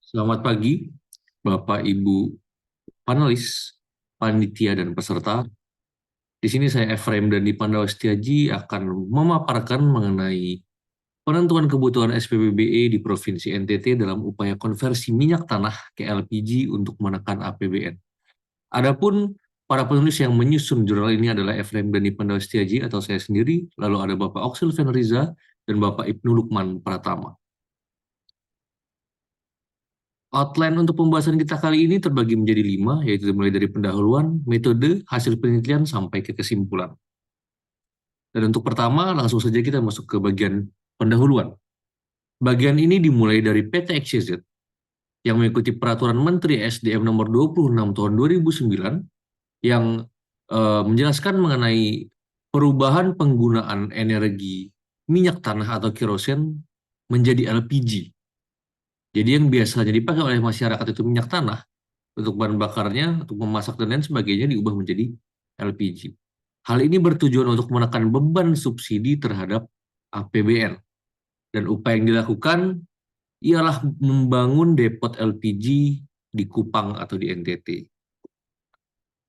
Selamat pagi, Bapak Ibu panelis, panitia dan peserta. Di sini saya Efraim dan di Pandawa Setiaji akan memaparkan mengenai penentuan kebutuhan SPBBE di Provinsi NTT dalam upaya konversi minyak tanah ke LPG untuk menekan APBN. Adapun para penulis yang menyusun jurnal ini adalah Efraim dan di Pandawa Setiaji atau saya sendiri, lalu ada Bapak Oxil Fenriza dan Bapak Ibnu Lukman Pratama. Outline untuk pembahasan kita kali ini terbagi menjadi 5, yaitu mulai dari pendahuluan, metode, hasil penelitian, sampai ke kesimpulan. Dan untuk pertama, langsung saja kita masuk ke bagian pendahuluan. Bagian ini dimulai dari PT XYZ, yang mengikuti Peraturan Menteri SDM nomor 26 tahun 2009, yang menjelaskan mengenai perubahan penggunaan energi minyak tanah atau kerosen menjadi LPG. Jadi yang biasanya dipakai oleh masyarakat itu minyak tanah, untuk bahan bakarnya, untuk memasak dan lain sebagainya diubah menjadi LPG. Hal ini bertujuan untuk menekan beban subsidi terhadap APBN. Dan upaya yang dilakukan ialah membangun depot LPG di Kupang atau di NTT.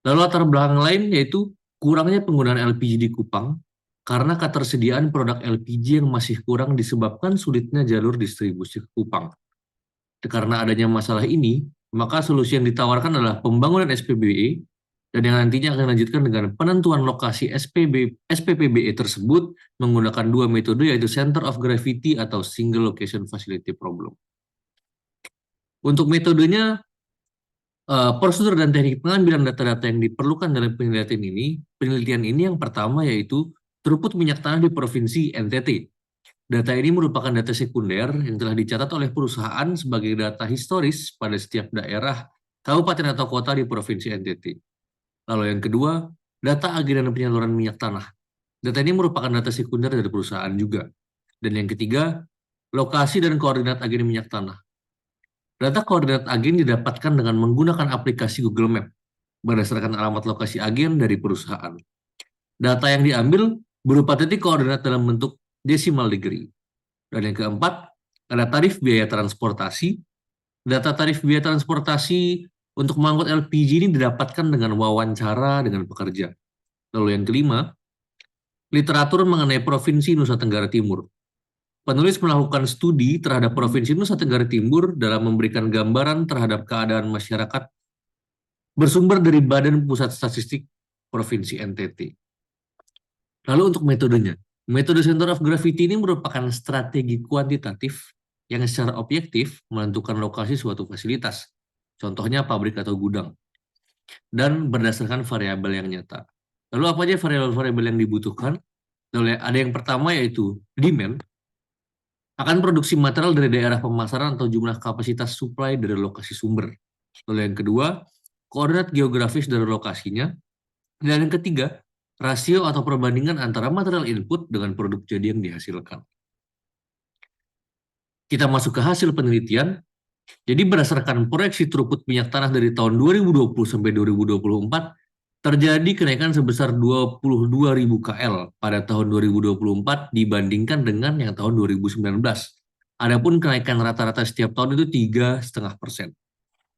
Lalu latar belakang lain yaitu kurangnya penggunaan LPG di Kupang karena ketersediaan produk LPG yang masih kurang disebabkan sulitnya jalur distribusi ke Kupang. Karena adanya masalah ini, maka solusi yang ditawarkan adalah pembangunan SPBE dan yang nantinya akan dilanjutkan dengan penentuan lokasi SPPBE tersebut menggunakan dua metode yaitu Center of Gravity atau Single Location Facility Problem. Untuk metodenya, prosedur dan teknik pengambilan data-data yang diperlukan dalam penelitian ini yang pertama yaitu throughput minyak tanah di Provinsi NTT. Data ini merupakan data sekunder yang telah dicatat oleh perusahaan sebagai data historis pada setiap daerah, kabupaten atau kota di Provinsi NTT. Lalu yang kedua, data agen dan penyaluran minyak tanah. Data ini merupakan data sekunder dari perusahaan juga. Dan yang ketiga, lokasi dan koordinat agen minyak tanah. Data koordinat agen didapatkan dengan menggunakan aplikasi Google Map berdasarkan alamat lokasi agen dari perusahaan. Data yang diambil berupa titik koordinat dalam bentuk decimal degree. Dan yang keempat, ada tarif biaya transportasi. Data tarif biaya transportasi untuk mengangkut LPG ini didapatkan dengan wawancara dengan pekerja. Lalu yang kelima, literatur mengenai Provinsi Nusa Tenggara Timur. Penulis melakukan studi terhadap Provinsi Nusa Tenggara Timur dalam memberikan gambaran terhadap keadaan masyarakat bersumber dari Badan Pusat Statistik Provinsi NTT. Lalu untuk metodenya, metode Center of Gravity ini merupakan strategi kuantitatif yang secara objektif menentukan lokasi suatu fasilitas, contohnya pabrik atau gudang, dan berdasarkan variabel yang nyata. Lalu apa aja variabel-variabel yang dibutuhkan? Lalu ada yang pertama yaitu demand, akan produksi material dari daerah pemasaran atau jumlah kapasitas supply dari lokasi sumber. Lalu yang kedua, koordinat geografis dari lokasinya. Dan yang ketiga, rasio atau perbandingan antara material input dengan produk jadi yang dihasilkan. Kita masuk ke hasil penelitian. Jadi berdasarkan proyeksi throughput minyak tanah dari tahun 2020 sampai 2024, terjadi kenaikan sebesar 22.000 KL pada tahun 2024 dibandingkan dengan yang tahun 2019. Adapun kenaikan rata-rata setiap tahun itu 3,5%.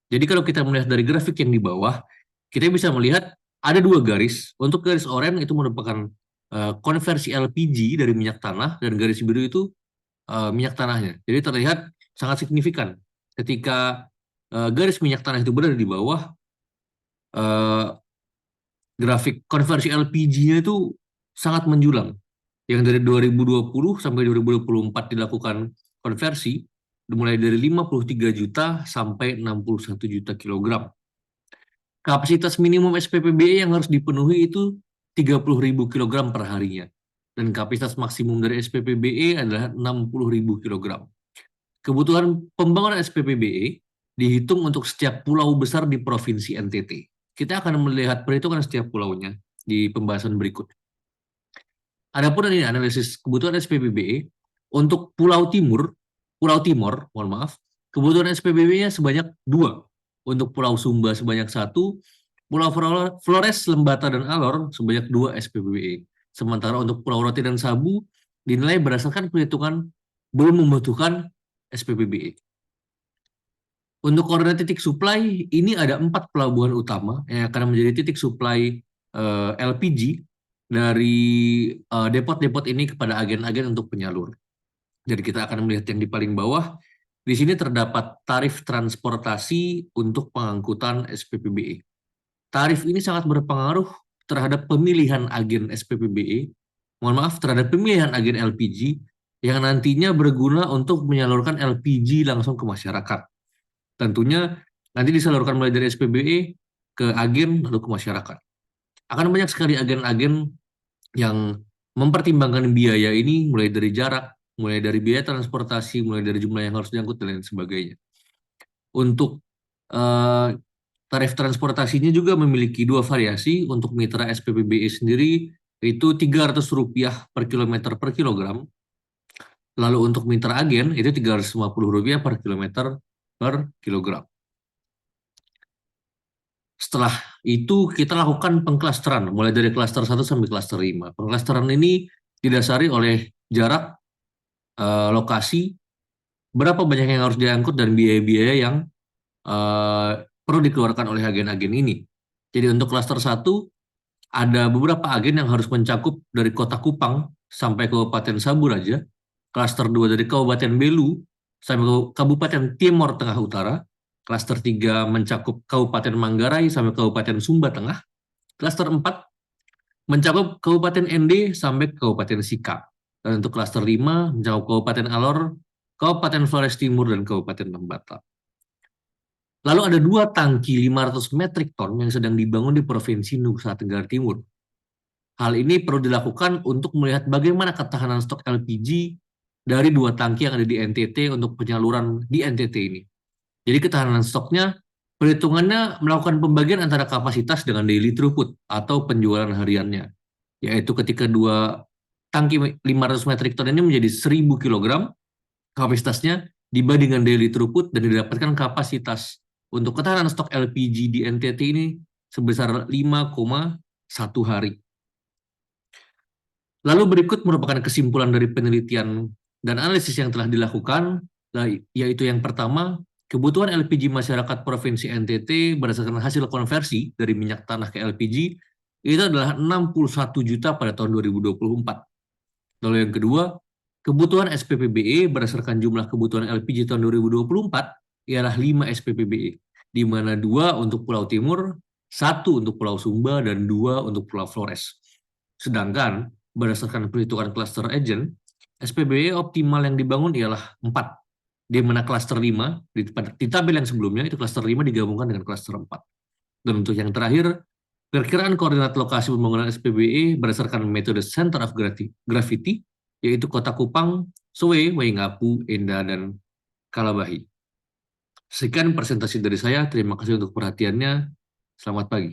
Jadi kalau kita melihat dari grafik yang di bawah, kita bisa melihat ada dua garis. Untuk garis oranye itu merupakan konversi LPG dari minyak tanah, dan garis biru itu minyak tanahnya. Jadi terlihat sangat signifikan. Ketika garis minyak tanah itu berada di bawah, eh, grafik konversi LPG-nya itu sangat menjulang. Yang dari 2020 sampai 2024 dilakukan konversi, mulai dari 53 juta sampai 61 juta kilogram. Kapasitas minimum SPPBE yang harus dipenuhi itu 30.000 kilogram per harinya. Dan kapasitas maksimum dari SPPBE adalah 60.000 kilogram. Kebutuhan pembangunan SPPBE dihitung untuk setiap pulau besar di Provinsi NTT. Kita akan melihat perhitungan setiap pulaunya di pembahasan berikut. Adapun ini analisis kebutuhan SPPBE untuk Pulau Timur, mohon maaf, kebutuhan SPBB-nya sebanyak 2. Untuk Pulau Sumba sebanyak 1, Pulau Flores, Lembata, dan Alor sebanyak 2 SPBBE. Sementara untuk Pulau Rote dan Sabu dinilai berdasarkan perhitungan belum membutuhkan SPBBE. Untuk koordinat titik supply, ini ada 4 pelabuhan utama yang akan menjadi titik supply LPG dari depot-depot ini kepada agen-agen untuk penyalur. Jadi kita akan melihat yang di paling bawah. Di sini terdapat tarif transportasi untuk pengangkutan SPPBE. Tarif ini sangat berpengaruh terhadap pemilihan agen SPPBE, mohon maaf, terhadap pemilihan agen LPG yang nantinya berguna untuk menyalurkan LPG langsung ke masyarakat. Tentunya nanti disalurkan mulai dari SPBE ke agen lalu ke masyarakat. Akan banyak sekali agen-agen yang mempertimbangkan biaya ini mulai dari jarak, mulai dari biaya transportasi, mulai dari jumlah yang harus diangkut dan lain sebagainya. Untuk eh, tarif transportasinya juga memiliki 2 variasi. Untuk mitra SPBBE sendiri itu Rp300 per kilometer per kilogram. Lalu untuk mitra agen itu Rp350 per kilometer per kilogram. Setelah itu kita lakukan pengklasteran, mulai dari klaster 1 sampai klaster 5. Pengklasteran ini didasari oleh jarak, lokasi, berapa banyak yang harus diangkut, dan biaya-biaya yang perlu dikeluarkan oleh agen-agen ini. Jadi untuk klaster 1, ada beberapa agen yang harus mencakup dari kota Kupang sampai Kabupaten Saburaja, klaster 2 dari Kabupaten Belu sampai Kabupaten Timor Tengah Utara, klaster 3 mencakup Kabupaten Manggarai sampai Kabupaten Sumba Tengah, klaster 4 mencakup Kabupaten ND sampai Kabupaten Sika. Dan untuk klaster 5 mencakup Kabupaten Alor, Kabupaten Flores Timur, dan Kabupaten Lembata. Lalu ada 2 tangki 500 metrik ton yang sedang dibangun di Provinsi Nusa Tenggara Timur. Hal ini perlu dilakukan untuk melihat bagaimana ketahanan stok LPG dari 2 tangki yang ada di NTT untuk penyaluran di NTT ini. Jadi ketahanan stoknya, perhitungannya melakukan pembagian antara kapasitas dengan daily throughput atau penjualan hariannya. Yaitu ketika 2 tangki 500 metrik ton ini menjadi 1000 kilogram kapasitasnya dibandingkan daily throughput, dan didapatkan kapasitas untuk ketahanan stok LPG di NTT ini sebesar 5,1 hari. Lalu berikut merupakan kesimpulan dari penelitian dan analisis yang telah dilakukan, yaitu yang pertama, kebutuhan LPG masyarakat Provinsi NTT berdasarkan hasil konversi dari minyak tanah ke LPG itu adalah 61 juta pada tahun 2024. Lalu yang kedua, kebutuhan SPPBE berdasarkan jumlah kebutuhan LPG tahun 2024 ialah 5 SPPBE, di mana 2 untuk Pulau Timur, 1 untuk Pulau Sumba, dan 2 untuk Pulau Flores. Sedangkan berdasarkan perhitungan cluster agent, SPBE optimal yang dibangun ialah 4, di mana cluster 5, di tabel yang sebelumnya, itu cluster 5 digabungkan dengan cluster 4. Dan untuk yang terakhir, perkiraan koordinat lokasi pembangunan SPBE berdasarkan metode Center of Gravity, yaitu Kota Kupang, Soe, Waingapu, Enda, dan Kalabahi. Sekian presentasi dari saya, terima kasih untuk perhatiannya, selamat pagi.